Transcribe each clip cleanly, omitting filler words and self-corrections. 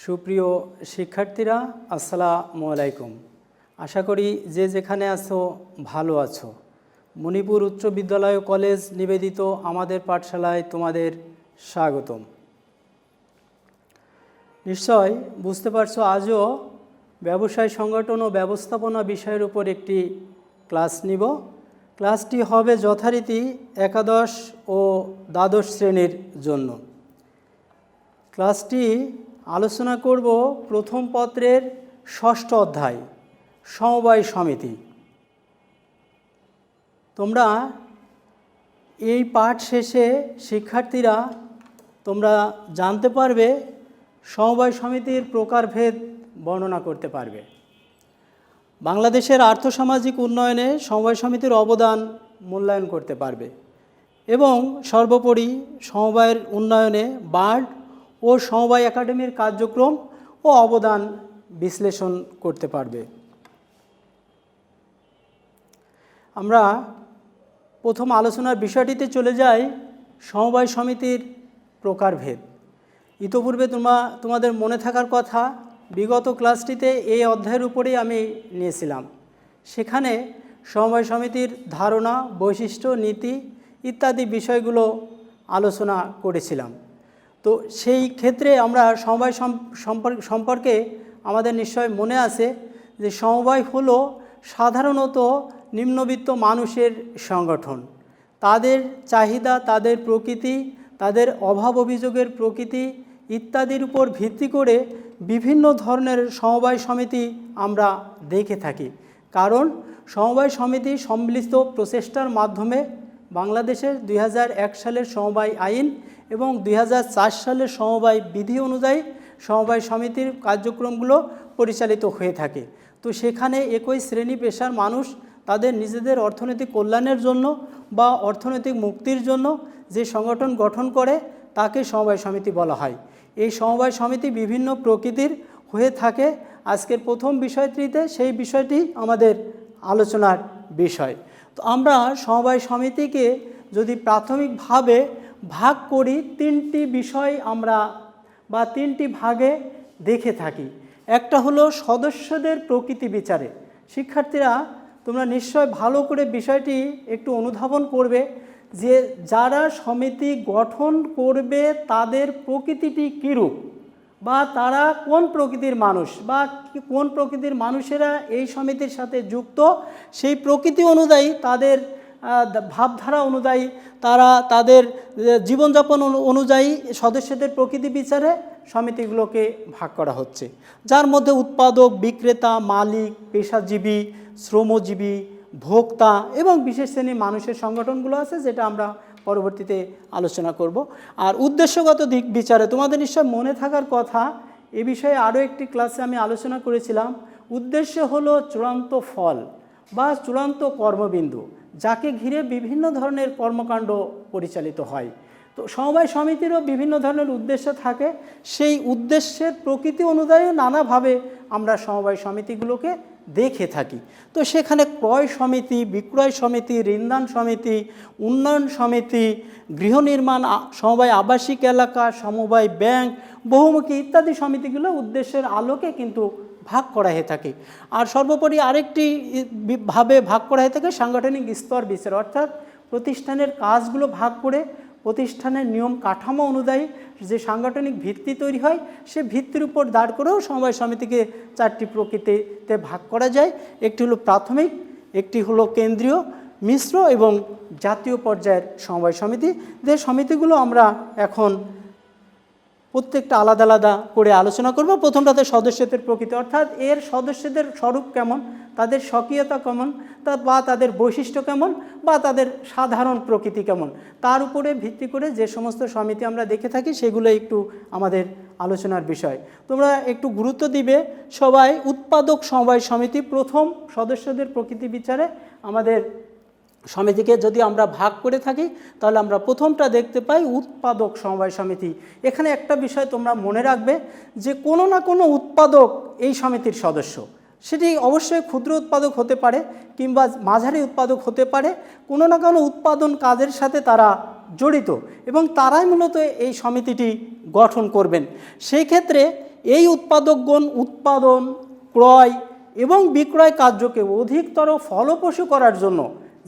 সুপ্রিয় শিক্ষার্থীরা, আসসালামু আলাইকুম। আশা করি যে যেখানে আছো ভালো আছো। মণিপুর উচ্চ বিদ্যালয় কলেজ নিবেদিত আমাদের পাঠশালায় তোমাদের স্বাগতম। নিশ্চয় বুঝতে পারছো, আজও ব্যবসায় সংগঠন ও ব্যবস্থাপনা বিষয়ের উপর একটি ক্লাস নিব। ক্লাসটি হবে যথারীতি একাদশ ও দ্বাদশ শ্রেণীর জন্য। ক্লাসটি আলোচনা করব প্রথম পত্রের ষষ্ঠ অধ্যায় সমবায় সমিতি। তোমরা এই পাঠ শেষে শিক্ষার্থীরা তোমরা জানতে পারবে সমবায় সমিতির প্রকারভেদ বর্ণনা করতে পারবে। বাংলাদেশের আর্থসামাজিক উন্নয়নে সমবায় সমিতির অবদান মূল্যায়ন করতে পারবে এবং সর্বোপরি সমবায়ের উন্নয়নে বার্ড ও সমবায় একাডেমির কার্যক্রম ও অবদান বিশ্লেষণ করতে পারবে। আমরা প্রথম আলোচনার বিষয়টিতে চলে যাই, সমবায় সমিতির প্রকারভেদ। ইতোপূর্বে তোমাদের মনে থাকার কথা, বিগত ক্লাসটিতে এই অধ্যায়ের উপরেই আমি নিয়েছিলাম। সেখানে সমবায় সমিতির ধারণা, বৈশিষ্ট্য, নীতি ইত্যাদি বিষয়গুলো আলোচনা করেছিলাম। তো সেই ক্ষেত্রে আমরা সমবায় সম্পর্কে আমাদের নিশ্চয় মনে আছে যে সমবায় হলো সাধারণত নিম্নবিত্ত মানুষের সংগঠন। তাদের চাহিদা, তাদের প্রকৃতি, তাদের অভাব অভিযোগের প্রকৃতি ইত্যাদির উপর ভিত্তি করে বিভিন্ন ধরনের সমবায় সমিতি আমরা দেখে থাকি। কারণ সমবায় সমিতি সম্মিলিত প্রচেষ্টার মাধ্যমে বাংলাদেশের 2001 সালের সমবায় আইন এবং 2004 সালের সমবায় বিধি অনুযায়ী সমবায় সমিতির কার্যক্রমগুলো পরিচালিত হয়ে থাকে। তো সেখানে একই শ্রেণী পেশার মানুষ তাদের নিজেদের অর্থনৈতিক কল্যাণের জন্য বা অর্থনৈতিক মুক্তির জন্য যে সংগঠন গঠন করে তাকে সমবায় সমিতি বলা হয়। এই সমবায় সমিতি বিভিন্ন প্রকৃতির হয়ে থাকে। আজকের প্রথম বিষয়টিতে সেই বিষয়টি আমাদের আলোচনার বিষয়। তো আমরা সমবায় সমিতিকে যদি প্রাথমিকভাবে ভাগ করি, তিনটি বিষয় আমরা বা তিনটি ভাগে দেখে থাকি। একটা হলো সদস্যদের প্রকৃতি বিচারে। শিক্ষার্থীরা তোমরা নিশ্চয় ভালো করে বিষয়টি একটু অনুধাবন করবে যে যারা সমিতি গঠন করবে তাদের প্রকৃতিটি কীরূপ, বা তারা কোন প্রকৃতির মানুষ বা কোন প্রকৃতির মানুষেরা এই সমিতির সাথে যুক্ত, সেই প্রকৃতি অনুযায়ী তাদের ভাবধারা অনুযায়ী তারা তাদের জীবনযাপন অনুযায়ী সদস্যদের প্রকৃতি বিচারে সমিতিগুলোকে ভাগ করা হচ্ছে, যার মধ্যে উৎপাদক, বিক্রেতা, মালিক, পেশাজীবী, শ্রমজীবী, ভোক্তা এবং বিশেষ শ্রেণীর মানুষের সংগঠনগুলো আছে, যেটা আমরা পরবর্তীতে আলোচনা করব। আর উদ্দেশ্যগত দিক বিচারে তোমাদের নিশ্চয় মনে থাকার কথা, এ বিষয়ে আরও একটি ক্লাসে আমি আলোচনা করেছিলাম। উদ্দেশ্য হলো চূড়ান্ত ফল বা চূড়ান্ত কর্মবিন্দু, যাকে ঘিরে বিভিন্ন ধরনের কর্মকাণ্ড পরিচালিত হয়। তো সমবায় সমিতিরও বিভিন্ন ধরনের উদ্দেশ্য থাকে। সেই উদ্দেশ্যের প্রকৃতি অনুযায়ী নানাভাবে আমরা সমবায় সমিতিগুলোকে দেখে থাকি। তো সেখানে ক্রয় সমিতি, বিক্রয় সমিতি, ঋণদান সমিতি, উন্নয়ন সমিতি, গৃহ নির্মাণ, সমবায় আবাসিক এলাকা, সমবায় ব্যাংক, বহুমুখী ইত্যাদি সমিতিগুলো উদ্দেশ্যের আলোকে কিন্তু ভাগ করা হয়ে থাকে। আর সর্বোপরি আরেকটি ভাবে ভাগ করা হয়ে থাকে সাংগঠনিক স্তর বিচার, অর্থাৎ প্রতিষ্ঠানের কাজগুলো ভাগ করে প্রতিষ্ঠানের নিয়ম কাঠামো অনুযায়ী যে সাংগঠনিক ভিত্তি তৈরি হয়, সে ভিত্তির উপর দাঁড় করেও সমবায় সমিতিকে চারটি প্রকৃতিতে ভাগ করা যায়। একটি হলো প্রাথমিক, একটি হলো কেন্দ্রীয়, মিশ্র এবং জাতীয় পর্যায়ের সমবায় সমিতি। যে সমিতিগুলো আমরা এখন প্রত্যেকটা আলাদা আলাদা করে আলোচনা করব। প্রথমটাতে সদস্যদের প্রকৃতি, অর্থাৎ এর সদস্যদের স্বরূপ কেমন, তাদের স্বকীয়তা কেমন, বা তাদের বৈশিষ্ট্য কেমন, বা তাদের সাধারণ প্রকৃতি কেমন, তার উপরে ভিত্তি করে যে সমস্ত সমিতি আমরা দেখে থাকি সেগুলো একটু আমাদের আলোচনার বিষয়। তোমরা একটু গুরুত্ব দিবে সবাই। উৎপাদক সমবায় সমিতি প্রথম, সদস্যদের প্রকৃতি বিচারে আমাদের সমিতিকে যদি আমরা ভাগ করে থাকি তাহলে আমরা প্রথমটা দেখতে পাই উৎপাদক সমবায় সমিতি। এখানে একটা বিষয় তোমরা মনে রাখবে যে কোনো না কোনো উৎপাদক এই সমিতির সদস্য। সেটি অবশ্যই ক্ষুদ্র উৎপাদক হতে পারে কিংবা মাঝারি উৎপাদক হতে পারে। কোনো না কোনো উৎপাদন কাজের সাথে তারা জড়িত এবং তারাই মূলত এই সমিতিটি গঠন করবেন। সেই ক্ষেত্রে এই উৎপাদকগণ উৎপাদন, ক্রয় এবং বিক্রয় কার্যকে অধিকতর ফলপ্রসূ করার জন্য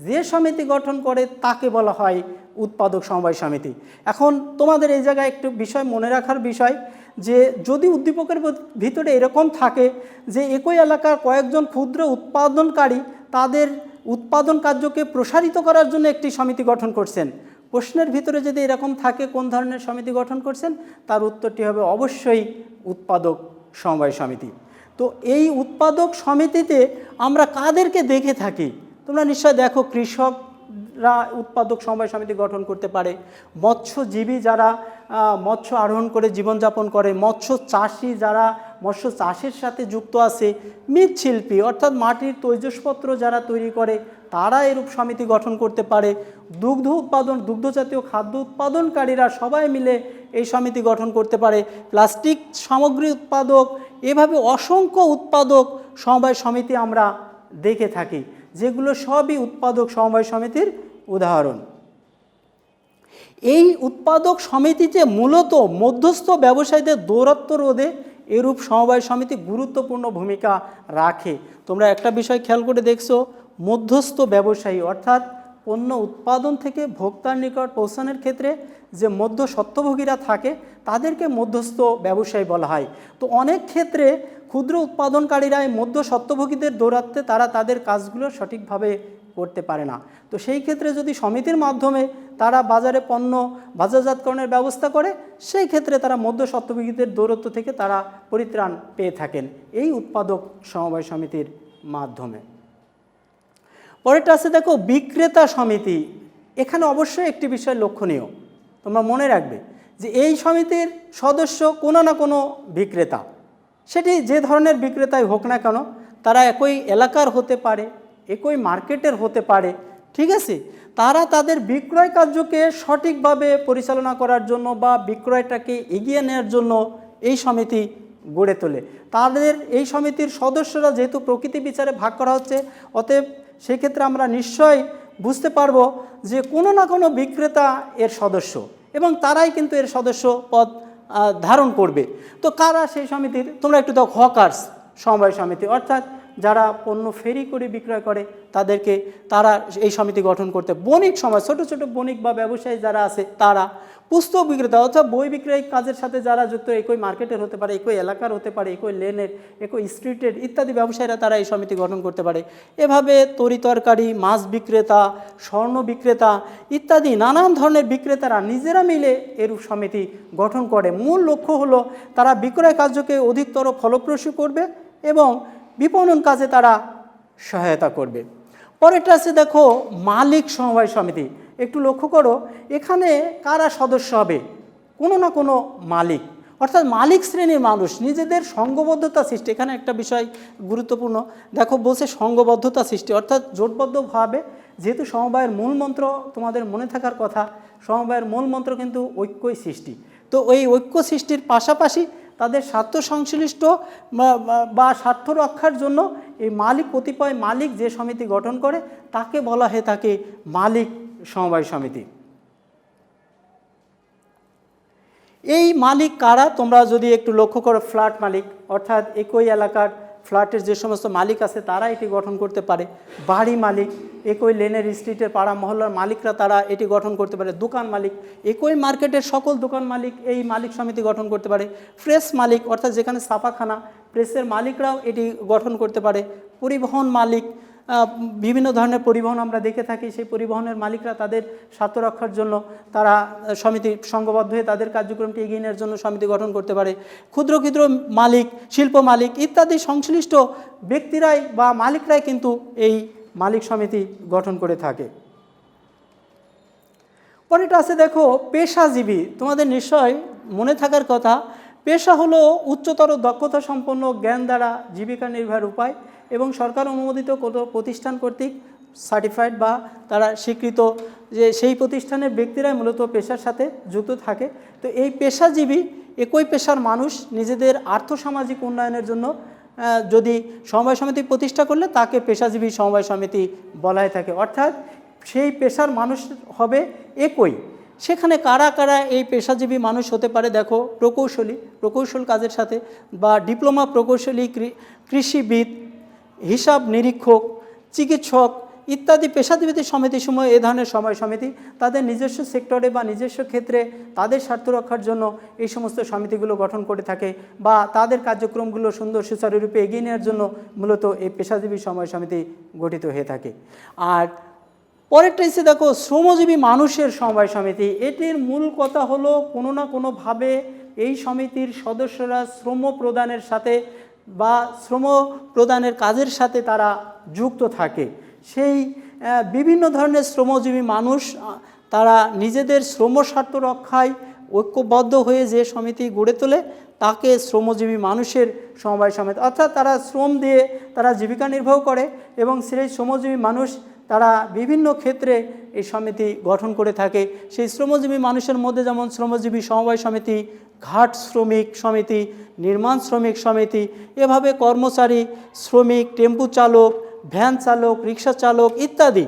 যে সমিতি গঠন করে তাকে বলা হয় উৎপাদক সমবায় সমিতি। এখন তোমাদের এই জায়গায় একটু বিষয় মনে রাখার বিষয় যে যদি উদ্দীপকের ভিতরে এরকম থাকে যে একই এলাকার কয়েকজন ক্ষুদ্র উৎপাদনকারী তাদের উৎপাদন কার্যকে প্রসারিত করার জন্য একটি সমিতি গঠন করছেন, প্রশ্নের ভিতরে যদি এরকম থাকে কোন ধরনের সমিতি গঠন করছেন, তার উত্তরটি হবে অবশ্যই উৎপাদক সমবায় সমিতি। তো এই উৎপাদক সমিতিতে আমরা কাদেরকে দেখে থাকি? তোমরা নিশ্চয় দেখো, কৃষকরা উৎপাদক সমবায় সমিতি গঠন করতে পারে, মৎস্যজীবী যারা মৎস্য আরোহণ করে জীবনযাপন করে, মৎস্য চাষি যারা মৎস্য চাষের সাথে যুক্ত আছে, মৃৎশিল্পী অর্থাৎ মাটির তৈজসপত্র যারা তৈরি করে তারা এরূপ সমিতি গঠন করতে পারে, দুগ্ধ উৎপাদন দুগ্ধজাতীয় খাদ্য উৎপাদনকারীরা সবাই মিলে এই সমিতি গঠন করতে পারে, প্লাস্টিক সামগ্রী উৎপাদক, এভাবে অসংখ্য উৎপাদক সমবায় সমিতি আমরা দেখে থাকি, যেগুলো সবই উৎপাদক সমবায় সমিতির উদাহরণ। এই উৎপাদক সমিতিতে মূলত মধ্যস্থ ব্যবসায়ীদের দৌরাত্ম্য রোধে এরূপ সমবায় সমিতি গুরুত্বপূর্ণ ভূমিকা রাখে। তোমরা একটা বিষয় খেয়াল করে দেখছো, মধ্যস্থ ব্যবসায়ী অর্থাৎ পণ্য উৎপাদন থেকে ভোক্তার নিকট পৌঁছানোর ক্ষেত্রে যে মধ্য স্বত্বভোগীরা থাকে তাদেরকে মধ্যস্থ ব্যবসায়ী বলা হয়। তো অনেক ক্ষেত্রে ক্ষুদ্র উৎপাদনকারীরা এই মধ্য স্বত্বভোগীদের দৌরাত্ম্যে তারা তাদের কাজগুলো সঠিকভাবে করতে পারে না। তো সেই ক্ষেত্রে যদি সমিতির মাধ্যমে তারা বাজারে পণ্য বাজারজাতকরণের ব্যবস্থা করে, সেই ক্ষেত্রে তারা মধ্য স্বত্বভোগীদের দৌরাত্ম্য থেকে তারা পরিত্রাণ পেয়ে থাকেন এই উৎপাদক সমবায় সমিতির মাধ্যমে। পরেরটা আছে দেখো বিক্রেতা সমিতি। এখানে অবশ্যই একটি বিষয় লক্ষণীয়, তোমরা মনে রাখবে যে এই সমিতির সদস্য কোনো না কোনো বিক্রেতা, সেটি যে ধরনের বিক্রেতাই হোক না কেন, তারা একই এলাকার হতে পারে, একই মার্কেটের হতে পারে, ঠিক আছে। তারা তাদের বিক্রয় কার্যকে সঠিকভাবে পরিচালনা করার জন্য বা বিক্রয়টাকে এগিয়ে নেওয়ার জন্য এই সমিতি গড়ে তোলে। তাদের এই সমিতির সদস্যরা যেহেতু প্রকৃতি বিচারে ভাগ করা হচ্ছে, অতএব সেক্ষেত্রে আমরা নিশ্চয়ই বুঝতে পারবো যে কোনো না কোনো বিক্রেতা এর সদস্য এবং তারাই কিন্তু এর সদস্য পদ ধারণ করবে। তো কারা সেই সমিতির? তোমরা একটু দেখো, হকার্স সমবায় সমিতি অর্থাৎ যারা পণ্য ফেরি করে বিক্রয় করে তাদেরকে তারা এই সমিতি গঠন করতে, বণিক সমাজ ছোট ছোট বণিক বা ব্যবসায়ী যারা আছে তারা, পুস্তক বিক্রেতা অর্থাৎ বই বিক্রয় কাজের সাথে যারা যুক্ত, একই মার্কেটের হতে পারে, একই এলাকার হতে পারে, একই লেনের, একই স্ট্রিটের ইত্যাদি ব্যবসায়ীরা তারা এই সমিতি গঠন করতে পারে। এভাবে তরিতরকারি, মাছ বিক্রেতা, স্বর্ণ বিক্রেতা ইত্যাদি নানান ধরনের বিক্রেতারা নিজেরা মিলে এরূপ সমিতি গঠন করে। মূল লক্ষ্য হলো তারা বিক্রয় কার্যকে অধিকতর ফলপ্রসূ করবে এবং বিপণন কাজে তারা সহায়তা করবে। পরেরটা আছে দেখো মালিক সমবায় সমিতি। একটু লক্ষ্য করো, এখানে কারা সদস্য হবে? কোনো না কোনো মালিক, অর্থাৎ মালিক শ্রেণীর মানুষ নিজেদের সংঘবদ্ধতা সৃষ্টি। এখানে একটা বিষয় গুরুত্বপূর্ণ, দেখো বলছে সংঘবদ্ধতা সৃষ্টি, অর্থাৎ জোটবদ্ধভাবে, যেহেতু সমবায়ের মূল মন্ত্র তোমাদের মনে থাকার কথা, সমবায়ের মূল মন্ত্র কিন্তু ঐক্যই সৃষ্টি। তো ওই ঐক্য সৃষ্টির পাশাপাশি তাদের স্বার্থ সংশ্লিষ্ট বা স্বার্থ রক্ষার জন্য এই মালিক, কতিপয় মালিক যে সমিতি গঠন করে তাকে বলা হয়ে থাকে মালিক সমবায় সমিতি। এই মালিক কারা? তোমরা যদি একটু লক্ষ্য করো, ফ্ল্যাট মালিক অর্থাৎ একই এলাকার ফ্ল্যাটের যে সমস্ত মালিক আছে তারা এটি গঠন করতে পারে। বাড়ি মালিক, একই লেনের স্ট্রিটের পাড়া মহল্লার মালিকরা তারা এটি গঠন করতে পারে। দোকান মালিক, একই মার্কেটের সকল দোকান মালিক এই মালিক সমিতি গঠন করতে পারে। প্রেস মালিক অর্থাৎ যেখানে ছাপাখানা, প্রেসের মালিকরাও এটি গঠন করতে পারে। পরিবহন মালিক, বিভিন্ন ধরনের পরিবহন আমরা দেখে থাকি, সেই পরিবহনের মালিকরা তাদের স্বার্থ রক্ষার জন্য তারা সমিতি সংঘবদ্ধ হয়ে তাদের কার্যক্রমটি এগিয়ে নেওয়ার জন্য সমিতি গঠন করতে পারে। ক্ষুদ্র ক্ষুদ্র মালিক, শিল্প মালিক ইত্যাদি সংশ্লিষ্ট ব্যক্তিরাই বা মালিকরাই কিন্তু এই মালিক সমিতি গঠন করে থাকে। পরেরটা আছে দেখো পেশাজীবী। তোমাদের নিশ্চয় মনে থাকার কথা, পেশা হলো উচ্চতর দক্ষতা সম্পন্ন জ্ঞান দ্বারা জীবিকা নির্বাহের উপায় এবং সরকার অনুমোদিত কোনো প্রতিষ্ঠান কর্তৃক সার্টিফাইড বা তারা স্বীকৃত যে সেই প্রতিষ্ঠানের ব্যক্তিরাই মূলত পেশার সাথে যুক্ত থাকে। তো এই পেশাজীবী একই পেশার মানুষ নিজেদের আর্থসামাজিক উন্নয়নের জন্য যদি সমবায় সমিতি প্রতিষ্ঠা করলে তাকে পেশাজীবী সমবায় সমিতি বলা হয়ে থাকে। অর্থাৎ সেই পেশার মানুষ হবে একই, সেখানে কারা কারা এই পেশাজীবী মানুষ হতে পারে দেখো, প্রকৌশল কাজের সাথে, বা ডিপ্লোমা প্রকৌশলী, কৃষিবিদ, হিসাব নিরীক্ষক, চিকিৎসক ইত্যাদি পেশাজীবী সমিতিসমূহ এ ধরনের সমবায় সমিতি তাদের নিজস্ব সেক্টরে বা নিজস্ব ক্ষেত্রে তাদের স্বার্থ রক্ষার জন্য এই সমস্ত সমিতিগুলো গঠন করে থাকে, বা তাদের কার্যক্রমগুলো সুন্দর সুচারুরূপে এগিয়ে নেওয়ার জন্য মূলত এই পেশাজীবী সমবায় সমিতি গঠিত হয়ে থাকে। আর পরেরটা এসে দেখো শ্রমজীবী মানুষের সমবায় সমিতি। এটির মূল কথা হলো কোনো না কোনোভাবে এই সমিতির সদস্যরা শ্রম প্রদানের সাথে বা শ্রম প্রদানের কাজের সাথে তারা যুক্ত থাকে। সেই বিভিন্ন ধরনের শ্রমজীবী মানুষ তারা নিজেদের শ্রম স্বার্থ রক্ষায় ঐক্যবদ্ধ হয়ে যে সমিতি গড়ে তোলে তাকে শ্রমজীবী মানুষের সমবায় সমিতি, অর্থাৎ তারা শ্রম দিয়ে তারা জীবিকা নির্বাহ করে এবং সেই শ্রমজীবী মানুষ তারা বিভিন্ন ক্ষেত্রে এই সমিতি গঠন করে থাকে। সেই শ্রমজীবী মানুষের মধ্যে যেমন শ্রমজীবী সমবায় সমিতি, ঘাট শ্রমিক সমিতি, নির্মাণ শ্রমিক সমিতি, এভাবে কর্মচারী, শ্রমিক, টেম্পু চালক, ভ্যান চালক, রিক্সা চালক ইত্যাদি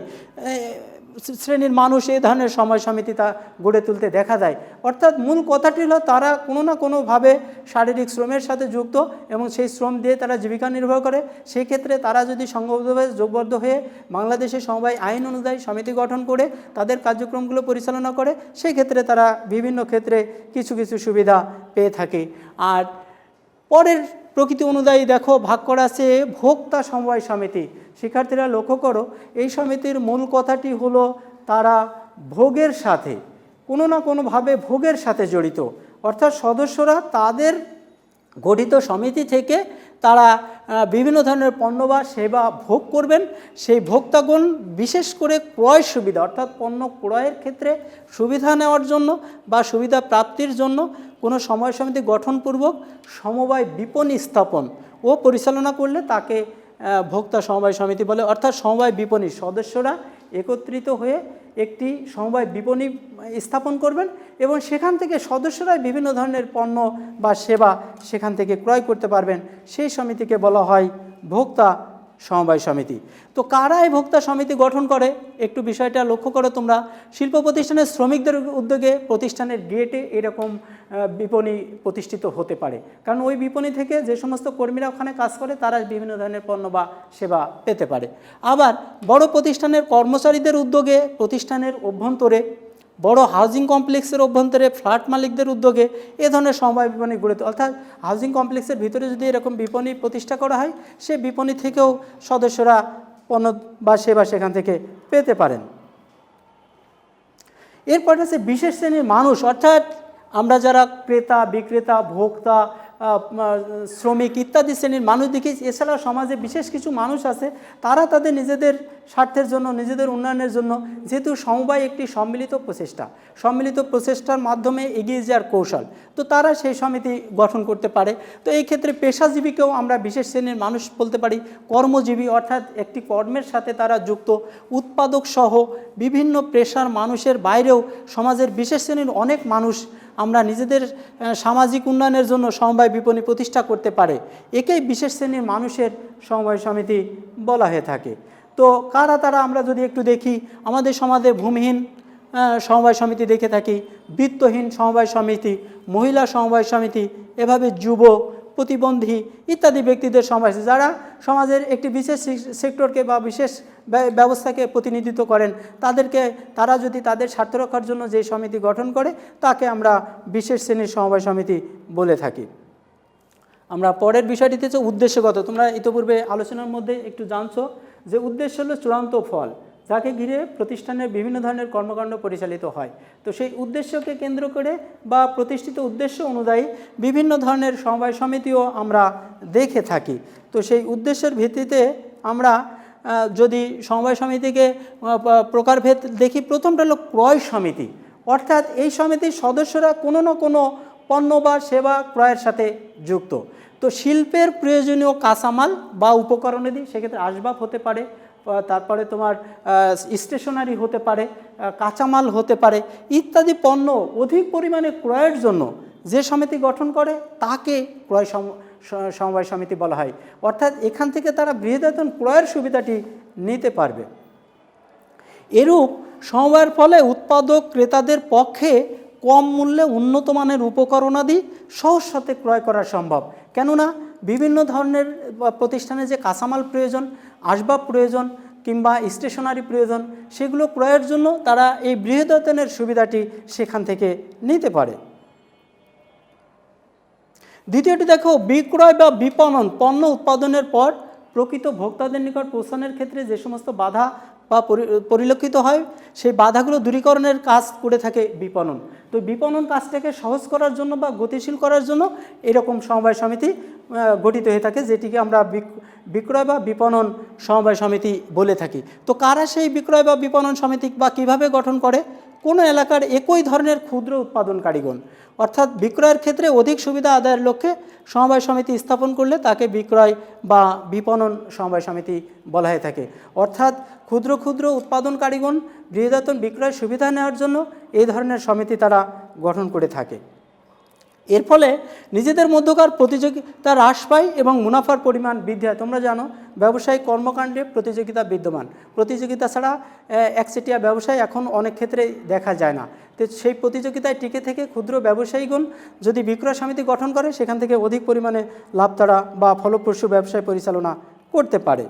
শ্রেণীর মানুষ এই ধরনের সমবায় সমিতি তা গড়ে তুলতে দেখা যায়। অর্থাৎ মূল কথাটি হলো তারা কোনো না কোনোভাবে শারীরিক শ্রমের সাথে যুক্ত এবং সেই শ্রম দিয়ে তারা জীবিকা নির্বাহ করে। সেই ক্ষেত্রে তারা যদি সংঘবদ্ধভাবে যোগবদ্ধ হয়ে বাংলাদেশের সমবায় আইন অনুযায়ী সমিতি গঠন করে তাদের কার্যক্রমগুলো পরিচালনা করে, সেই ক্ষেত্রে তারা বিভিন্ন ক্ষেত্রে কিছু কিছু সুবিধা পেয়ে থাকে। আর পরের প্রকৃতি অনুযায়ী দেখো ভাগ করা আছে ভোক্তা সমবায় সমিতি। শিক্ষার্থীরা লক্ষ্য করো, এই সমিতির মূল কথাটি হলো তারা ভোগের সাথে কোনো না কোনোভাবে ভোগের সাথে জড়িত, অর্থাৎ সদস্যরা তাদের গঠিত সমিতি থেকে তারা বিভিন্ন ধরনের পণ্য বা সেবা ভোগ করবেন। সেই ভোক্তাগণ বিশেষ করে ক্রয় সুবিধা, অর্থাৎ পণ্য ক্রয়ের ক্ষেত্রে সুবিধা নেওয়ার জন্য বা সুবিধা প্রাপ্তির জন্য কোনো সমবায় সমিতি গঠনপূর্বক সমবায় বিপণী স্থাপন ও পরিচালনা করলে তাকে ভোক্তা সমবায় সমিতি বলে। অর্থাৎ সমবায় বিপণী সদস্যরা একত্রিত হয়ে একটি সমবায় বিপণী স্থাপন করবেন এবং সেখান থেকে সদস্যরাই বিভিন্ন ধরনের পণ্য বা সেবা সেখান থেকে ক্রয় করতে পারবেন। সেই সমিতিকে বলা হয় ভোক্তা সমবায় সমিতি। তো কারা এই ভোক্তা সমিতি গঠন করে একটু বিষয়টা লক্ষ্য করো তোমরা। শিল্প প্রতিষ্ঠানের শ্রমিকদের উদ্যোগে প্রতিষ্ঠানের গেটে এরকম বিপণী প্রতিষ্ঠিত হতে পারে, কারণ ওই বিপণী থেকে যে সমস্ত কর্মীরা ওখানে কাজ করে তারা বিভিন্ন ধরনের পণ্য বা সেবা পেতে পারে। আবার বড় প্রতিষ্ঠানের কর্মচারীদের উদ্যোগে প্রতিষ্ঠানের অভ্যন্তরে, বড় হাউজিং কমপ্লেক্সের অভ্যন্তরে ফ্ল্যাট মালিকদের উদ্যোগে এ ধরনের সমবায় বিপণী গড়ে তোলে। অর্থাৎ হাউজিং কমপ্লেক্সের ভিতরে যদি এরকম বিপণী প্রতিষ্ঠা করা হয়, সে বিপণী থেকেও সদস্যরা পণ্য বা সেবা সেখান থেকে পেতে পারেন। এরপর আছে বিশেষ শ্রেণীর মানুষ, অর্থাৎ আমরা যারা ক্রেতা, বিক্রেতা, ভোক্তা, শ্রমিক ইত্যাদি শ্রেণীর মানুষ দেখি। এছাড়া সমাজে বিশেষ কিছু মানুষ আছে, তারা তাদের নিজেদের স্বার্থের জন্য, নিজেদের উন্নয়নের জন্য, যেহেতু সমবায় একটি সম্মিলিত প্রচেষ্টার মাধ্যমে এগিয়ে যাওয়ার কৌশল, তো তারা সেই সমিতি গঠন করতে পারে। তো এই ক্ষেত্রে পেশাজীবীকেও আমরা বিশেষ শ্রেণীর মানুষ বলতে পারি। কর্মজীবী, অর্থাৎ একটি কর্মের সাথে তারা যুক্ত, উৎপাদক সহ বিভিন্ন পেশার মানুষের বাইরেও সমাজের বিশেষ শ্রেণীর অনেক মানুষ আমরা নিজেদের সামাজিক উন্নয়নের জন্য সমবায় বিপণী প্রতিষ্ঠা করতে পারে। একেই বিশেষ শ্রেণীর মানুষের সমবায় সমিতি বলা হয়ে থাকে। তো কারা তারা আমরা যদি একটু দেখি, আমাদের সমাজে ভূমিহীন সমবায় সমিতি দেখে থাকি, বিত্তহীন সমবায় সমিতি, মহিলা সমবায় সমিতি, এভাবে যুব, প্রতিবন্ধী ইত্যাদি ব্যক্তিদের সমবায়, যারা সমাজের একটি বিশেষ সেক্টরকে বা বিশেষ ব্যবস্থাকে প্রতিনিধিত্ব করেন, তারা যদি তাদের স্বার্থ রক্ষার জন্য যে সমিতি গঠন করে তাকে আমরা বিশেষ শ্রেণীর সমবায় সমিতি বলে থাকি। আমরা পরের বিষয়টিতে হচ্ছে উদ্দেশ্যগত। তোমরা ইতিপূর্বে আলোচনার মধ্যে একটু জানছো যে উদ্দেশ্য হলো চূড়ান্ত ফল, যাকে ঘিরে প্রতিষ্ঠানের বিভিন্ন ধরনের কর্মকাণ্ড পরিচালিত হয়। তো সেই উদ্দেশ্যকে কেন্দ্র করে বা প্রতিষ্ঠিত উদ্দেশ্য অনুযায়ী বিভিন্ন ধরনের সমবায় সমিতিও আমরা দেখে থাকি। তো সেই উদ্দেশ্যের ভিত্তিতে আমরা যদি সমবায় সমিতিকে প্রকারভেদ দেখি, প্রথমটা হলো ক্রয় সমিতি, অর্থাৎ এই সমিতির সদস্যরা কোনো না কোনো পণ্য বা সেবা ক্রয়ের সাথে যুক্ত। তো শিল্পের প্রয়োজনীয় কাঁচামাল বা উপকরণাদি, সেক্ষেত্রে আসবাব হতে পারে, তারপরে তোমার স্টেশনারি হতে পারে, কাঁচামাল হতে পারে ইত্যাদি পণ্য অধিক পরিমাণে ক্রয়ের জন্য যে সমিতি গঠন করে তাকে ক্রয় সমবায় সমিতি বলা হয়। অর্থাৎ এখান থেকে তারা বৃহদায়তন ক্রয়ের সুবিধাটি নিতে পারবে। এরূপ সমবায়ের ফলে উৎপাদক ক্রেতাদের পক্ষে কম মূল্যে উন্নত মানের উপকরণাদি সহজ সাথে ক্রয় করা সম্ভব। কেননা বিভিন্ন ধরনের প্রতিষ্ঠানে যে কাঁচামাল প্রয়োজন, আসবাব প্রয়োজন কিংবা স্টেশনারি প্রয়োজন, সেগুলো ক্রয়ের জন্য তারা এই বৃহদায়তনের সুবিধাটি সেখান থেকে নিতে পারে। দ্বিতীয়টি দেখো, বিক্রয় বা বিপণন। পণ্য উৎপাদনের পর প্রকৃত ভোক্তাদের নিকট পৌঁছানোর ক্ষেত্রে যে সমস্ত বাধা বা পরিলক্ষিত হয়, সেই বাধাগুলো দূরীকরণের কাজ করে থাকে বিপণন। তো বিপণন কাজটাকে সহজ করার জন্য বা গতিশীল করার জন্য এরকম সমবায় সমিতি গঠিত হয়ে থাকে, যেটিকে আমরা বিক্রয় বা বিপণন সমবায় সমিতি বলে থাকি। তো কারা সেই বিক্রয় বা বিপণন সমিতি বা কিভাবে গঠন করে? কোনো এলাকার একই ধরনের ক্ষুদ্র উৎপাদনকারীগণ, অর্থাৎ বিক্রয়ের ক্ষেত্রে অধিক সুবিধা আদায়ের লক্ষ্যে সমবায় সমিতি স্থাপন করলে তাকে বিক্রয় বা বিপণন সমবায় সমিতি বলা হয়ে থাকে। অর্থাৎ ক্ষুদ্র ক্ষুদ্র উৎপাদনকারীগণ বৃহদায়তন বিক্রয় সুবিধা নেওয়ার জন্য এই ধরনের সমিতি তারা গঠন করে থাকে। এর ফলে নিজেদের মধ্যকার প্রতিযোগিতা হ্রাস পায় এবং মুনাফার পরিমাণ বৃদ্ধি হয়। তোমরা জানো ব্যবসায়িক কর্মকাণ্ডে প্রতিযোগিতা বিদ্যমান, প্রতিযোগিতা ছাড়া একচেটিয়া ব্যবসায় এখন অনেক ক্ষেত্রে দেখা যায় না। তো সেই প্রতিযোগিতায় টিকে থেকে ক্ষুদ্র ব্যবসায়ীগণ যদি বিক্রয় সমিতি গঠন করে, সেখান থেকে অধিক পরিমাণে লাভ তারা বা ফলপ্রসূ ব্যবসায় পরিচালনা করতে পারে।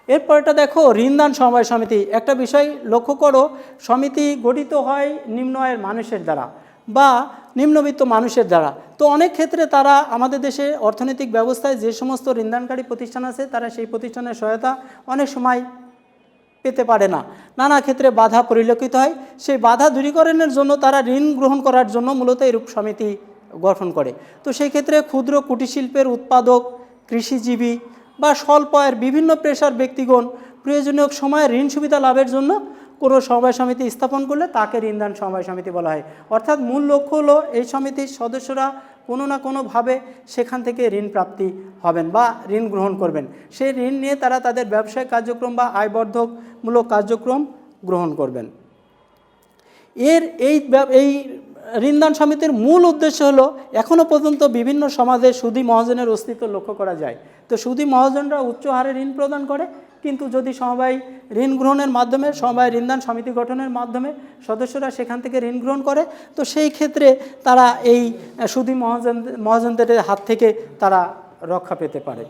এরপরটা দেখো, ঋণদান সমবায় সমিতি। একটা বিষয় লক্ষ্য করো, সমিতি গঠিত হয় নিম্ন আয়ের মানুষের দ্বারা বা নিম্নবিত্ত মানুষের দ্বারা। তো অনেক ক্ষেত্রে তারা আমাদের দেশে অর্থনৈতিক ব্যবস্থায় যে সমস্ত ঋণদানকারী প্রতিষ্ঠান আছে, তারা সেই প্রতিষ্ঠানের সহায়তা অনেক সময় পেতে পারে না, নানা ক্ষেত্রে বাধা পরিলক্ষিত হয়। সেই বাধা দূরীকরণের জন্য তারা ঋণ গ্রহণ করার জন্য মূলত এরূপ সমিতি গঠন করে। তো সেই ক্ষেত্রে ক্ষুদ্র কুটিরশিল্পের উৎপাদক, কৃষিজীবী বা স্বল্প আয়ের বিভিন্ন পেশার ব্যক্তিগণ প্রয়োজনীয় সময়ে ঋণ সুবিধা লাভের জন্য কোনো সমবায় সমিতি স্থাপন করলে তাকে ঋণদান সমবায় সমিতি বলা হয়। অর্থাৎ মূল লক্ষ্য হলো এই সমিতির সদস্যরা কোনো না কোনোভাবে সেখান থেকে ঋণ প্রাপ্তি হবেন বা ঋণ গ্রহণ করবেন। সেই ঋণ নিয়ে তারা তাদের ব্যবসায়িক কার্যক্রম বা আয়বর্ধকমূলক কার্যক্রম গ্রহণ করবেন। এই ঋণদান সমিতির মূল উদ্দেশ্য হলো, এখনও পর্যন্ত বিভিন্ন সমাজে সুদী মহাজনের অস্তিত্ব লক্ষ্য করা যায়। তো সুদী মহাজনরা উচ্চ হারে ঋণ প্রদান করে, কিন্তু যদি সমবায় ঋণ গ্রহণের মাধ্যমে, সমবায় ঋণদান সমিতি গঠনের মাধ্যমে সদস্যরা সেখান থেকে ঋণ গ্রহণ করে, তো সেই ক্ষেত্রে তারা এই সুদী মহাজনদের হাত থেকে তারা রক্ষা পেতে পারে।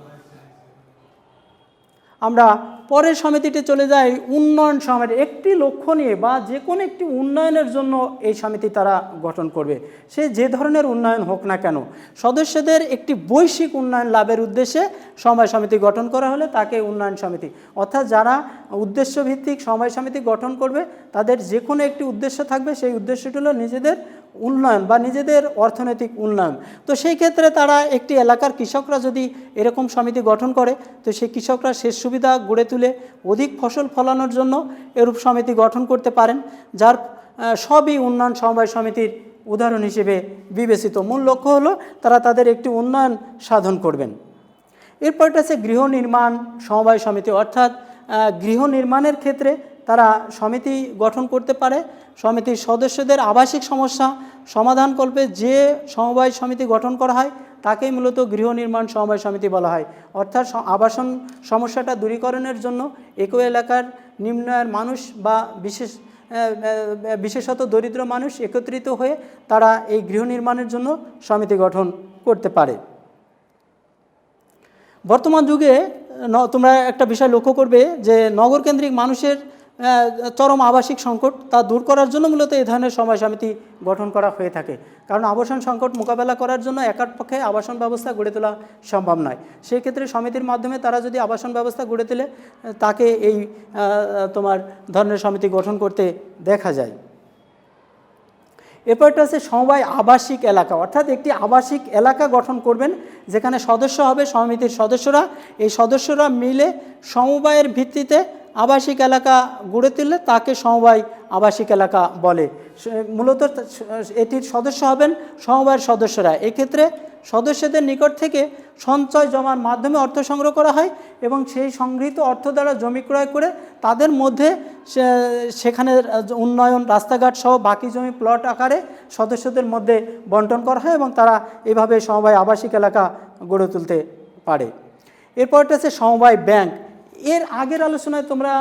আমরা পরের সমিতিতে চলে যাই, উন্নয়ন সমিতি। একটি লক্ষ্য নিয়ে বা যে কোনো একটি উন্নয়নের জন্য এই সমিতি তারা গঠন করবে, সে যে ধরনের উন্নয়ন হোক না কেন। সদস্যদের একটি বৈশ্বিক উন্নয়ন লাভের উদ্দেশ্যে সমবায় সমিতি গঠন করা হলে তাকে উন্নয়ন সমিতি, অর্থাৎ যারা উদ্দেশ্যভিত্তিক সমবায় সমিতি গঠন করবে তাদের যে কোনো একটি উদ্দেশ্য থাকবে, সেই উদ্দেশ্যটি হলো নিজেদের উন্নয়ন বা নিজেদের অর্থনৈতিক উন্নয়ন। তো সেই ক্ষেত্রে তারা একটি এলাকার কৃষকরা যদি এরকম সমিতি গঠন করে, তো সেই কৃষকরা সেচ সুবিধা গড়ে তুলে অধিক ফসল ফলানোর জন্য এরূপ সমিতি গঠন করতে পারেন, যার সবই উন্নয়ন সমবায় সমিতির উদাহরণ হিসেবে বিবেচিত। মূল লক্ষ্য হলো তারা তাদের একটি উন্নয়ন সাধন করবেন। এরপরটা আছে গৃহ নির্মাণ সমবায় সমিতি, অর্থাৎ গৃহ নির্মাণের ক্ষেত্রে তারা সমিতি গঠন করতে পারে। সমিতির সদস্যদের আবাসিক সমস্যা সমাধানকল্পে যে সমবায় সমিতি গঠন করা হয় তাকেই মূলত গৃহ নির্মাণ সমবায় সমিতি বলা হয়। অর্থাৎ আবাসন সমস্যাটা দূরীকরণের জন্য একই এলাকার নিম্ন আয়ের মানুষ বা বিশেষত দরিদ্র মানুষ একত্রিত হয়ে তারা এই গৃহ নির্মাণের জন্য সমিতি গঠন করতে পারে। বর্তমান যুগে তোমরা একটা বিষয় লক্ষ্য করবে যে নগরকেন্দ্রিক মানুষের চরম আবাসিক সংকট তা দূর করার জন্য মূলত এই ধরনের সমবায় সমিতি গঠন করা হয়ে থাকে। কারণ আবাসন সংকট মোকাবেলা করার জন্য একার পক্ষে আবাসন ব্যবস্থা গড়ে তোলা সম্ভব নয়। সেই ক্ষেত্রে সমিতির মাধ্যমে তারা যদি আবাসন ব্যবস্থা গড়ে তোলে, তাকে এই ধরনের সমিতি গঠন করতে দেখা যায়। এরপরটা আছে সমবায় আবাসিক এলাকা, অর্থাৎ একটি আবাসিক এলাকা গঠন করবেন যেখানে সদস্য হবে সমিতির সদস্যরা। এই সদস্যরা মিলে সমবায়ের ভিত্তিতে আবাসিক এলাকা গড়ে তুললে তাকে সমবায় আবাসিক এলাকা বলে। মূলত এটির সদস্য হবেন সমবায়ের সদস্যরা। এক্ষেত্রে সদস্যদের নিকট থেকে সঞ্চয় জমার মাধ্যমে অর্থ সংগ্রহ করা হয় এবং সেই সংগৃহীত অর্থ দ্বারা জমি ক্রয় করে তাদের মধ্যে সেখানে উন্নয়ন, রাস্তাঘাট সহ বাকি জমি প্লট আকারে সদস্যদের মধ্যে বন্টন করা হয় এবং তারা এভাবে সমবায় আবাসিক এলাকা গড়ে তুলতে পারে। এরপরটা আছে সমবায় ব্যাংক। এর আগের আলোচনায় তোমরা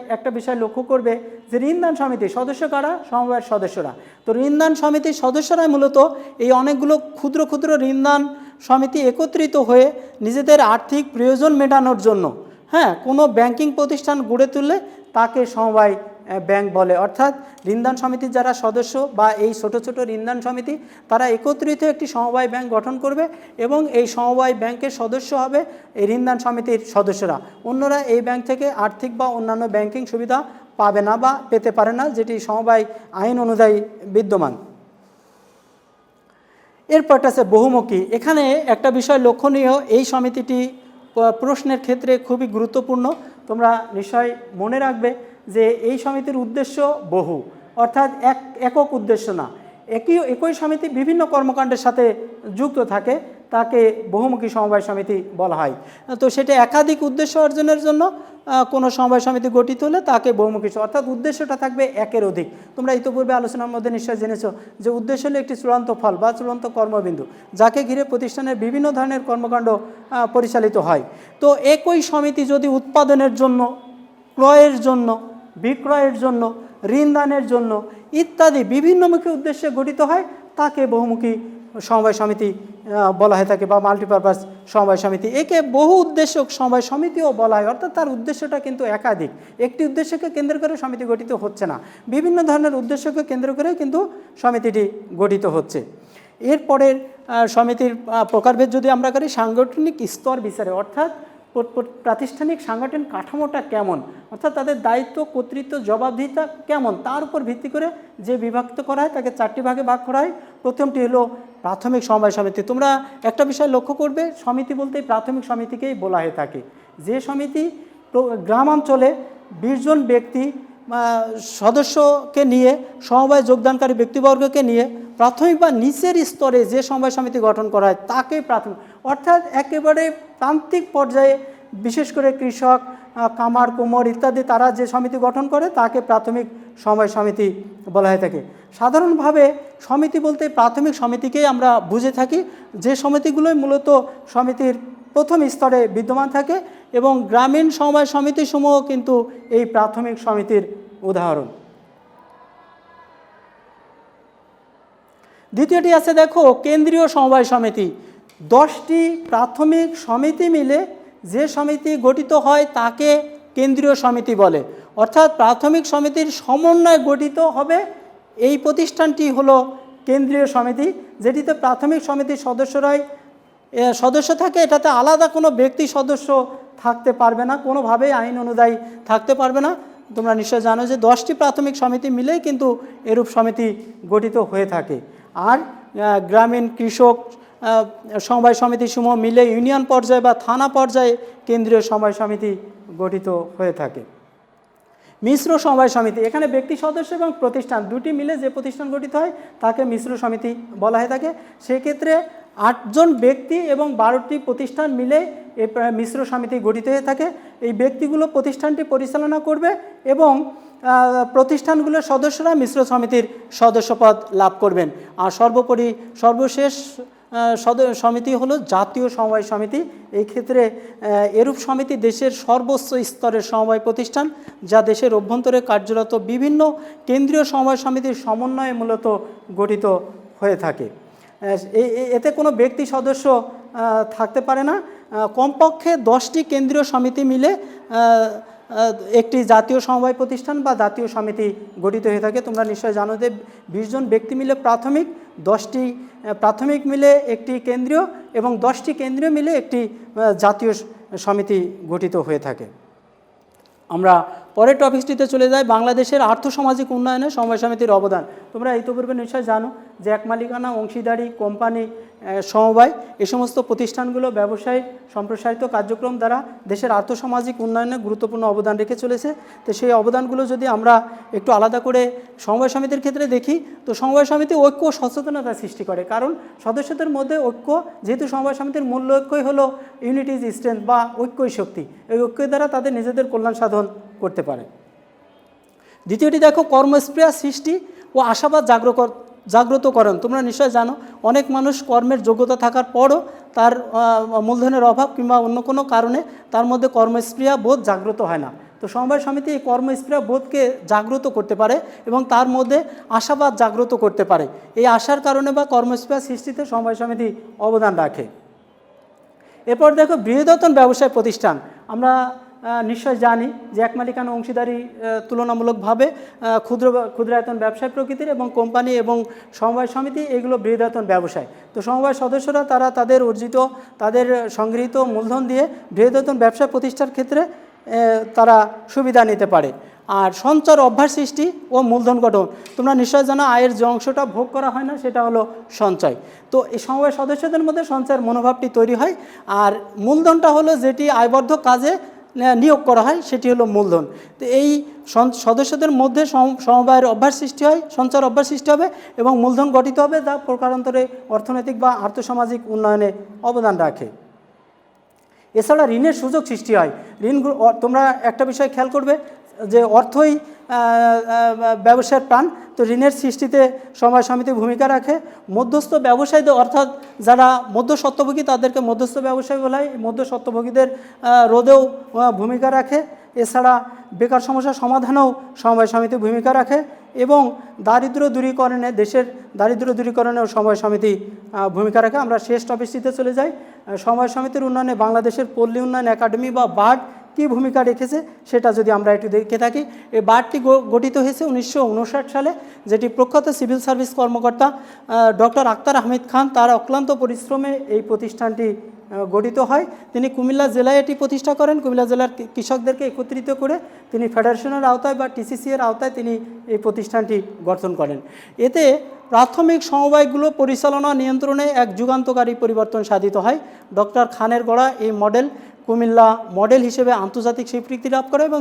একটা বিষয় লক্ষ্য করবে যে ঋণদান সমিতি সদস্য কারা? সমবায়ের সদস্যরা। তো ঋণদান সমিতির সদস্যরাই মূলত এই অনেকগুলো ক্ষুদ্র ক্ষুদ্র ঋণদান সমিতি একত্রিত হয়ে নিজেদের আর্থিক প্রয়োজন মেটানোর জন্য কোনো ব্যাংকিং প্রতিষ্ঠান গড়ে তুললে তাকে সমবায় ব্যাংক বলে। অর্থাৎ ঋণদান সমিতির যারা সদস্য বা এই ছোট ছোট ঋণদান সমিতি তারা একত্রিত একটি সমবায় ব্যাংক গঠন করবে এবং এই সমবায় ব্যাংকের সদস্য হবে এই ঋণদান সমিতির সদস্যরা। অন্যরা এই ব্যাংক থেকে আর্থিক বা অন্যান্য ব্যাংকিং সুবিধা পাবে না বা পেতে পারে না, যেটি সমবায় আইন অনুযায়ী বিদ্যমান। এরপরটা আছে বহুমুখী। এখানে একটা বিষয় লক্ষণীয়, এই সমিতিটি প্রশ্নের ক্ষেত্রে খুবই গুরুত্বপূর্ণ। তোমরা নিশ্চয় মনে রাখবে যে এই সমিতির উদ্দেশ্য বহু, অর্থাৎ একক উদ্দেশ্য না। একই সমিতি বিভিন্ন কর্মকাণ্ডের সাথে যুক্ত থাকে, তাকে বহুমুখী সমবায় সমিতি বলা হয়। তো সেটা একাধিক উদ্দেশ্য অর্জনের জন্য কোনো সমবায় সমিতি গঠিত হলে তাকে বহুমুখী, অর্থাৎ উদ্দেশ্যটা থাকবে একের অধিক। তোমরা ইতিপূর্বে আলোচনার মধ্যে নিশ্চয় জেনেছো যে উদ্দেশ্য হলো একটি চূড়ান্ত ফল বা চূড়ান্ত কর্মবিন্দু, যাকে ঘিরে প্রতিষ্ঠানের বিভিন্ন ধরনের কর্মকাণ্ড পরিচালিত হয়। তো একই সমিতি যদি উৎপাদনের জন্য, ক্রয়ের জন্য, বিক্রয়ের জন্য, ঋণদানের জন্য ইত্যাদি বিভিন্নমুখী উদ্দেশ্যে গঠিত হয়, তাকে বহুমুখী সমবায় সমিতি বলা হয়ে থাকে বা মাল্টিপারপাস সমবায় সমিতি। একে বহু উদ্দেশ্যক সমবায় সমিতিও বলা হয়, অর্থাৎ তার উদ্দেশ্যটা কিন্তু একাধিক। একটি উদ্দেশ্যকে কেন্দ্র করে সমিতি গঠিত হচ্ছে না, বিভিন্ন ধরনের উদ্দেশ্যকে কেন্দ্র করে কিন্তু সমিতিটি গঠিত হচ্ছে। এরপরের সমিতির প্রকারভেদ যদি আমরা করি, সাংগঠনিক স্তর বিচারে, অর্থাৎ প্রাতিষ্ঠানিক সাংগঠনিক কাঠামোটা কেমন, অর্থাৎ তাদের দায়িত্ব, কর্তৃত্ব, জবাবদিহিতা কেমন, তার উপর ভিত্তি করে যে বিভক্ত করা হয় তাকে 4টি ভাগে ভাগ করা হয়। প্রথমটি হলো প্রাথমিক সমবায় সমিতি। তোমরা একটা বিষয় লক্ষ্য করবে, সমিতি বলতে প্রাথমিক সমিতিকেই বলা হয়ে থাকে। যে সমিতি গ্রামাঞ্চলে 20 জন ব্যক্তি সদস্যকে নিয়ে, সমবায় যোগদানকারী ব্যক্তিবর্গকে নিয়ে প্রাথমিক বা নিচের স্তরে যে সমবায় সমিতি গঠন করা হয় তাকে প্রাথমিক, অর্থাৎ একেবারে প্রান্তিক পর্যায়ে বিশেষ করে কৃষক, কামার, কুমোর ইত্যাদি তারা যে সমিতি গঠন করে তাকে প্রাথমিক সমবায় সমিতি বলা হয়ে থাকে। সাধারণভাবে সমিতি বলতে প্রাথমিক সমিতিকেই আমরা বুঝে থাকি, যে সমিতিগুলোই মূলত সমিতির প্রথম স্তরে বিদ্যমান থাকে এবং গ্রামীণ সমবায় সমিতিসমূহ কিন্তু এই প্রাথমিক সমিতির উদাহরণ। দ্বিতীয়টি আছে দেখো কেন্দ্রীয় সমবায় সমিতি। 10টি প্রাথমিক সমিতি মিলে যে সমিতি গঠিত হয় তাকে কেন্দ্রীয় সমিতি বলে। অর্থাৎ প্রাথমিক সমিতির সমন্বয়ে গঠিত হবে এই প্রতিষ্ঠানটি হলো কেন্দ্রীয় সমিতি, যেটিতে প্রাথমিক সমিতির সদস্য থাকে। এটাতে আলাদা কোনো ব্যক্তি সদস্য থাকতে পারবে না, কোনোভাবেই আইন অনুযায়ী থাকতে পারবে না। তোমরা নিশ্চয় জানো যে 10টি প্রাথমিক সমিতি মিলেই কিন্তু এরূপ সমিতি গঠিত হয়ে থাকে। আর গ্রামীণ কৃষক সমবায় সমিতিসমূহ মিলে ইউনিয়ন পর্যায়ে বা থানা পর্যায়ে কেন্দ্রীয় সমবায় সমিতি গঠিত হয়ে থাকে। মিশ্র সমবায় সমিতি, এখানে ব্যক্তি সদস্য এবং প্রতিষ্ঠান দুটি মিলে যে প্রতিষ্ঠান গঠিত হয় তাকে মিশ্র সমিতি বলা হয়ে থাকে। সেক্ষেত্রে 8 জন ব্যক্তি এবং 12টি প্রতিষ্ঠান মিলে এই মিশ্র সমিতি গঠিত হয়ে থাকে। এই ব্যক্তিগুলো প্রতিষ্ঠানটি পরিচালনা করবে এবং প্রতিষ্ঠানগুলোর সদস্যরা মিশ্র সমিতির সদস্যপদ লাভ করবেন। আর সর্বোপরি সর্বশেষ সমিতি হলো জাতীয় সমবায় সমিতি। এই ক্ষেত্রে এরূপ সমিতি দেশের সর্বোচ্চ স্তরের সমবায় প্রতিষ্ঠান, যা দেশের অভ্যন্তরে কার্যরত বিভিন্ন কেন্দ্রীয় সমবায় সমিতির সমন্বয়ে মূলত গঠিত হয়ে থাকে। এতে কোনো ব্যক্তি সদস্য থাকতে পারে না। কমপক্ষে 10টি কেন্দ্রীয় সমিতি মিলে একটি জাতীয় সমবায় প্রতিষ্ঠান বা জাতীয় সমিতি গঠিত হয়ে থাকে। তোমরা নিশ্চয় জানো যে 20 জন ব্যক্তি মিলে প্রাথমিক, 10টি প্রাথমিক মিলে একটি কেন্দ্রীয় এবং 10টি কেন্দ্রীয় মিলে একটি জাতীয় সমিতি গঠিত হয়ে থাকে। আমরা পরের টপিকটিতে চলে যাই, বাংলাদেশের আর্থসামাজিক উন্নয়নে সমবায় সমিতির অবদান। তোমরা ইতিপূর্বে নিশ্চয় জানো যে এক মালিকানা, অংশীদারি, কোম্পানি, সমবায় এই সমস্ত প্রতিষ্ঠানগুলো ব্যবসায়িক সম্প্রসারিত কার্যক্রম দ্বারা দেশের আর্থসামাজিক উন্নয়নে গুরুত্বপূর্ণ অবদান রেখে চলেছে। তো সেই অবদানগুলো যদি আমরা একটু আলাদা করে সমবায় সমিতির ক্ষেত্রে দেখি, তো সমবায় সমিতি ঐক্য সচেতনতা সৃষ্টি করে। কারণ সদস্যদের মধ্যে ঐক্য, যেহেতু সমবায় সমিতির মূল লক্ষ্যই হলো ইউনিটি ইজ স্ট্রেংথ বা ঐক্যই শক্তি, এই ঐক্যের দ্বারা তাদের নিজেদের কল্যাণ সাধন করতে পারে। দ্বিতীয়টি দেখো কর্মস্পৃহা সৃষ্টি ও আশাবাদ জাগ্রতকরণ। তোমরা নিশ্চয় জানো অনেক মানুষ কর্মের যোগ্যতা থাকার পরও তার মূলধনের অভাব কিংবা অন্য কোনো কারণে তার মধ্যে কর্মস্পৃহা বোধ জাগ্রত হয় না। তো সমবায় সমিতি এই কর্মস্পৃহা বোধকে জাগ্রত করতে পারে এবং তার মধ্যে আশাবাদ জাগ্রত করতে পারে। এই আশার কারণে বা কর্মস্পৃহা সৃষ্টিতে সমবায় সমিতি অবদান রাখে। এরপর দেখো বৃহদায়তন ব্যবসায় প্রতিষ্ঠান। আমরা নিশ্চয় জানি যে এক মালিকানা অংশীদারি তুলনামূলকভাবে ক্ষুদ্রায়তন ব্যবসায় প্রকৃতির এবং কোম্পানি এবং সমবায় সমিতি এগুলো বৃহদায়তন ব্যবসায়। তো সমবায় সদস্যরা তারা তাদের অর্জিত তাদের সংগৃহীত মূলধন দিয়ে বৃহদায়তন ব্যবসা প্রতিষ্ঠার ক্ষেত্রে তারা সুবিধা নিতে পারে। আর সঞ্চয় অভ্যাস সৃষ্টি ও মূলধন গঠন। তোমরা নিশ্চয় জানো আয়ের যে অংশটা ভোগ করা হয় না সেটা হলো সঞ্চয়। তো এই সমবায় সদস্যদের মধ্যে সঞ্চয়ের মনোভাবটি তৈরি হয়। আর মূলধনটা হলো যেটি আয়বদ্ধ কাজে নিয়োগ করা হয় সেটি হলো মূলধন। তো এই সদস্যদের মধ্যে সমবায়ের অভ্যাস সৃষ্টি হয়, সঞ্চয়ের অভ্যাস সৃষ্টি হবে এবং মূলধন গঠিত হবে যা প্রকারান্তরে অর্থনৈতিক বা আর্থসামাজিক উন্নয়নে অবদান রাখে। এছাড়া ঋণের সুযোগ সৃষ্টি হয়। তোমরা একটা বিষয় খেয়াল করবে যে অর্থই ব্যবসার প্রাণ। তো ঋণের সৃষ্টিতে সমবায় সমিতি ভূমিকা রাখে। মধ্যস্থ ব্যবসায়ীদের অর্থাৎ যারা মধ্যস্বত্বভোগী তাদেরকে মধ্যস্থ ব্যবসায়ী বলা হয়। মধ্যস্বত্বভোগীদের রোধেও ভূমিকা রাখে। এছাড়া বেকার সমস্যার সমাধানেও সমবায় সমিতি ভূমিকা রাখে এবং দারিদ্র্য দূরীকরণে দেশের দারিদ্র্য দূরীকরণেও সমবায় সমিতি ভূমিকা রাখে। আমরা শেষ টপিকটিতে চলে যাই। সমবায় সমিতির উন্নয়নে বাংলাদেশের পল্লী উন্নয়ন একাডেমি বা বার্ড কী ভূমিকা রেখেছে সেটা যদি আমরা একটু দেখে থাকি। এই বার্ডটি গঠিত হয়েছে 1959 সালে, যেটি প্রখ্যাত সিভিল সার্ভিস কর্মকর্তা ডক্টর আক্তার আহমেদ খান তার অক্লান্ত পরিশ্রমে এই প্রতিষ্ঠানটি গঠিত হয়। তিনি কুমিল্লা জেলায় এটি প্রতিষ্ঠা করেন। কুমিল্লা জেলার কৃষকদেরকে একত্রিত করে তিনি ফেডারেশনের আওতায় বা টিসিসি এর আওতায় তিনি এই প্রতিষ্ঠানটি গঠন করেন। এতে প্রাথমিক সমবায়গুলো পরিচালনা নিয়ন্ত্রণে এক যুগান্তকারী পরিবর্তন সাধিত হয়। ডক্টর খানের গড়া এই মডেল কুমিল্লা মডেল হিসেবে আন্তর্জাতিক স্বীকৃতি লাভ করে এবং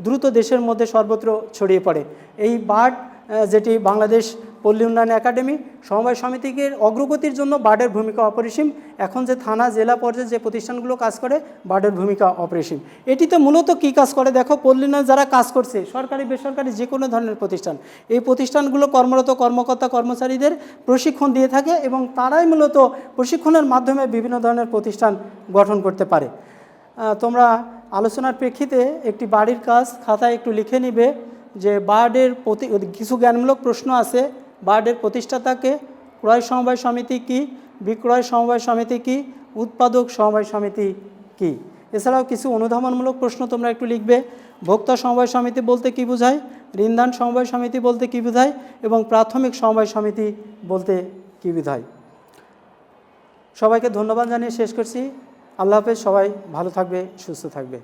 দ্রুত দেশের মধ্যে সর্বত্র ছড়িয়ে পড়ে। এই বার্ড যেটি বাংলাদেশ পল্লী উন্নয়ন একাডেমি সমবায় সমিতিকে অগ্রগতির জন্য বার্ডের ভূমিকা অপরিসীম। এখন যে থানা জেলা পর্যায়ে যে প্রতিষ্ঠানগুলো কাজ করে বার্ডের ভূমিকা অপরিসীম। এটিতে মূলত কী কাজ করে দেখো, পল্লী উন্নয়ন যারা কাজ করছে সরকারি বেসরকারি যে কোনো ধরনের প্রতিষ্ঠান, এই প্রতিষ্ঠানগুলো কর্মরত কর্মকর্তা কর্মচারীদের প্রশিক্ষণ দিয়ে থাকে এবং তারাই মূলত প্রশিক্ষণের মাধ্যমে বিভিন্ন ধরনের প্রতিষ্ঠান গঠন করতে পারে। তোমরা আলোচনার প্রেক্ষিতে একটি বাড়ির কাজ খাতায় একটু লিখে নিবে যে বার্ডের কিছু জ্ঞানমূলক প্রশ্ন আছে। বার্ডের প্রতিষ্ঠাতাকে, ক্রয় সমবায় সমিতি কি, বিক্রয় সমবায় সমিতি কি, উৎপাদক সমবায় সমিতি কি। এছাড়াও কিছু অনুধাবনমূলক প্রশ্ন তোমরা একটু লিখবে। ভোক্তা সমবায় সমিতি বলতে কি বোঝায়, ঋণদান সমবায় সমিতি বলতে কি বোঝায় এবং প্রাথমিক সমবায় সমিতি বলতে কি বোঝায়। সবাইকে ধন্যবাদ জানিয়ে শেষ করছি। আল্লাহ হাফেজ। সবাই ভালো থাকবে, সুস্থ থাকবে।